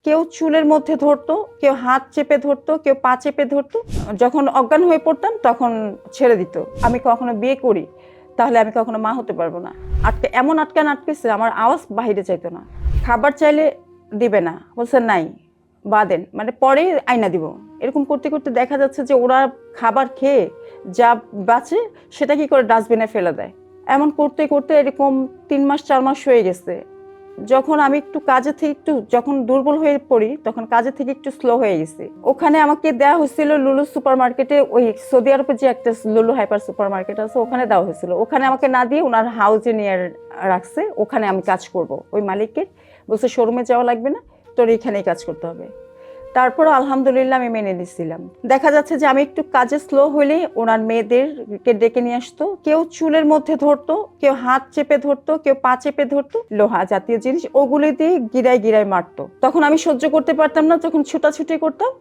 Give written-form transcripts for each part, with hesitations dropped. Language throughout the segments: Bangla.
কেউ চুলের মধ্যে ধরতো, কেউ হাত চেপে ধরতো, কেউ পা চেপে ধরতো। যখন অজ্ঞান হয়ে পড়তাম তখন ছেড়ে দিত। আমি কখনো বিয়ে করি তাহলে আমি কখনো মা হতে পারবো না। এমন আটকেছে, আমার আওয়াজ বাহিরে চাইতো না। খাবার চাইলে দিবে না, বলছে নাই বাদেন, মানে পরে আইনা দিব। এরকম করতে করতে দেখা যাচ্ছে যে ওরা খাবার খেয়ে যা বাঁচে সেটা কি করে ডাস্টবিনে ফেলে দেয়। এমন করতে করতে এরকম 3 মাস 4 মাস হয়ে গেছে। যখন আমি একটু কাজে থেকে যখন দুর্বল হয়ে পড়ি তখন কাজে থেকে একটু স্লো হয়ে গেছি। ওখানে আমাকে দেওয়া হয়েছিল লুলু সুপার মার্কেটে, ওই সৌদি আরবে যে একটা লুলু হাইপার সুপার মার্কেট আছে ওখানে দেওয়া হয়েছিল। ওখানে আমাকে না দিয়ে ওনার হাউসে নিয়ে রাখছে, ওখানে আমি কাজ করব। ওই মালিককে বলছে শোরুমে যাওয়া লাগবে না, তোর এখানেই কাজ করতে হবে। তারপর আলহামদুলিল্লাহ আমি মেনে নিয়েছিলাম। দেখা যাচ্ছে যে আমি একটু কাজে স্লো হলে ওনার মেয়েদেরকে ডেকে নিয়ে আসতো। কেউ চুলের মধ্যে ধরতো, কেউ হাত চেপে ধরতো, কেউ পা চেপে ধরতো, লোহা জাতীয় জিনিস ওগুলি দিয়ে গিরায় গিরায় মারতো। তখন আমি সহ্য করতে পারতাম না, তখন ছুটাছুটি করতাম।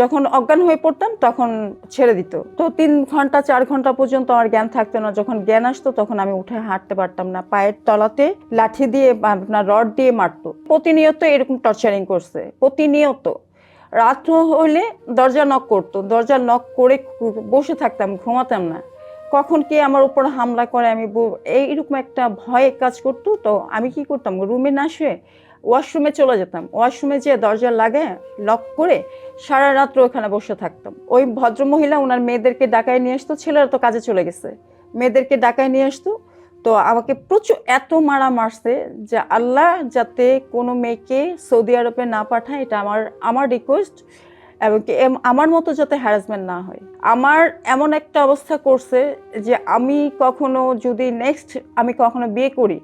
যখন অজ্ঞান হয়ে পড়তাম তখন ছেড়ে দিত। তো 3 ঘন্টা 4 ঘন্টা পর্যন্ত আমার জ্ঞান থাকতো না। যখন জ্ঞান আসতো তখন আমি উঠে হাঁটতে পারতাম না। পায়ের তলাতে লাঠি দিয়ে আপনার রড দিয়ে মারতো। প্রতিনিয়ত এরকম টর্চারিং করছে, প্রতিনিয়ত। রাত হলে দরজা নক করতো, দরজা নক করে বসে থাকতাম, ঘুমাতাম না। কখন কে আমার উপর হামলা করে আমি এইরকম একটা ভয় কাজ করতো। তো আমি কি করতাম, রুমে না শুয়ে ওয়াশরুমে চলে যেতাম। ওয়াশরুমে যেয়ে দরজা লাগায় লক করে সারা রাত্র ওখানে বসে থাকতাম। ওই ভদ্রমহিলা ওনার মেয়েদেরকে ডাকায় নিয়ে আসতো, ছেলেরা তো কাজে চলে গেছে, মেয়েদেরকে ডাকায় নিয়ে আসতো। তো আমাকে প্রচুর এত মারা মারছে যে আল্লাহ যাতে কোনো মেয়েকে সৌদি আরবে না পাঠায়, এটা আমার রিকোয়েস্ট। এবং আমার মতো যাতে হ্যারাসমেন্ট না হয়। আমার এমন একটা অবস্থা করছে যে আমি কখনো যদি আমি কখনো বিয়ে করি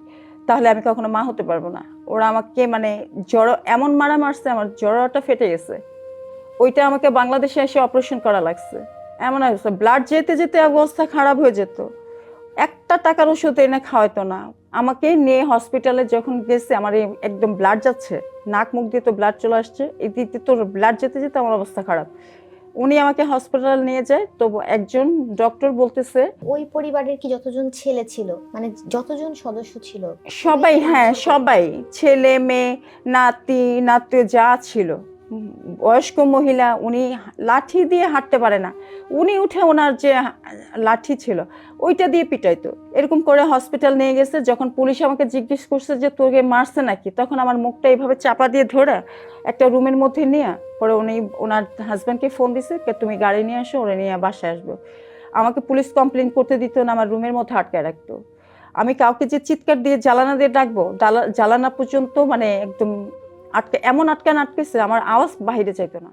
তাহলে আমি কখনো মা হতে পারবো না। ওরা আমাকে মানে জড়ো এমন মারা মারছে, আমার জড়োটা ফেটে গেছে। ওইটা আমাকে বাংলাদেশে এসে অপারেশন করা লাগছে। এমন অবস্থা, ব্লাড যেতে যেতে অবস্থা খারাপ হয়ে যেত। একটা টাকার ওষুধ এনে খাওয়াইতো না। আমাকে নিয়ে হসপিটালে যখন গেছে, আমার একদম ব্লাড যাচ্ছে, নাক মুখ দিয়ে তো ব্লাড চলে আসছে, এই দিক দিয়ে তো ব্লাড যেতে যেতে আমার অবস্থা খারাপ। উনি আমাকে হসপিটাল নিয়ে যায়, তো একজন ডক্টর বলতেছে ওই পরিবারের কি যতজন ছেলে ছিল, মানে যতজন সদস্য ছিল সবাই, হ্যাঁ সবাই, ছেলে মেয়ে নাতি নাতনি যা ছিল। বয়স্ক মহিলা, উনি লাঠি দিয়ে হাঁটতে পারে না, উনি উঠে ওনার যে লাঠি ছিল ওইটা দিয়ে পিটাইতো। এরকম করে হসপিটাল নিয়ে গেছে। যখন পুলিশ আমাকে জিজ্ঞেস করছে যে তোকে মারছে নাকি, তখন আমার মুখটা এইভাবে চাপা দিয়ে ধরে একটা রুমের মধ্যে নিয়ে পরে উনি ওনার হাজব্যান্ডকে ফোন দিছে, তুমি গাড়ি নিয়ে আসো, ওরা নিয়ে বাসায় আসবো। আমাকে পুলিশ কমপ্লেন করতে দিত না, আমার রুমের মধ্যে আটকায় রাখতো। আমি কাউকে যে চিৎকার দিয়ে জ্বালানা দিয়ে ডাকবো, জ্বালানা পর্যন্ত মানে একদম এমন আটকেছে, আমার আওয়াজ বাহিরে চাইতো না।